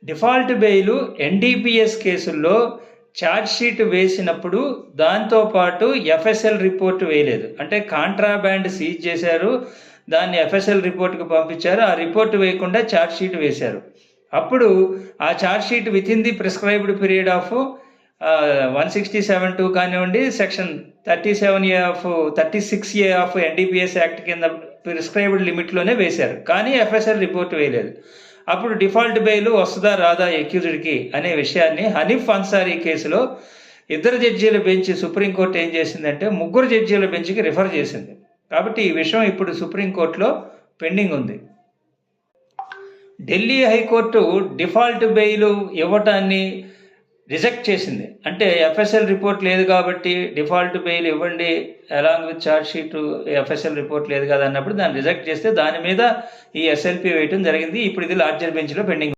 Default bail NDPS కేసుల్లో charge sheet వేసినప్పుడు దాంతో పాటు ఎఫ్ఎస్ఎల్ రిపోర్ట్ వేయలేదు. అంటే కాంట్రాబ్యాండ్ సీజ్ చేశారు, దాన్ని ఎఫ్ఎస్ఎల్ రిపోర్ట్కి పంపించారు, ఆ రిపోర్ట్ వేయకుండా ఛార్జ్ షీట్ వేశారు. అప్పుడు ఆ charge sheet with in the prescribed period of 167(2) కానివ్వండి, section 36A of NDPS act కింద ప్రిస్క్రైబ్డ్ లిమిట్లోనే వేశారు, కానీ ఎఫ్ఎస్ఎల్ రిపోర్ట్ వేయలేదు. అప్పుడు డిఫాల్ట్ బెయిల్ వస్తుందా రాదా అక్యూజ్డ్కి అనే విషయాన్ని హనీఫ్ అన్సారీ కేసులో 2 జడ్జీల బెంచ్ సుప్రీంకోర్టు ఏం చేసిందంటే 3 జడ్జీల బెంచ్కి రిఫర్ చేసింది. కాబట్టి ఈ విషయం ఇప్పుడు సుప్రీంకోర్టులో పెండింగ్ ఉంది. ఢిల్లీ హైకోర్టు డిఫాల్ట్ బెయిల్ ఇవ్వటాన్ని రిజెక్ట్ చేసింది. అంటే ఎఫ్ఎస్ఎల్ రిపోర్ట్ లేదు కాబట్టి డిఫాల్ట్ బెయిల్ ఇవ్వండి along with charge sheet, F S L report లేదు కదా అన్నప్పుడు దాన్ని రిజెక్ట్ చేస్తే దాని మీద ఈ ఎస్ఎల్పి వేయటం జరిగింది. ఇప్పుడు ఇది లార్జర్ బెంచ్లో పెండింగ్.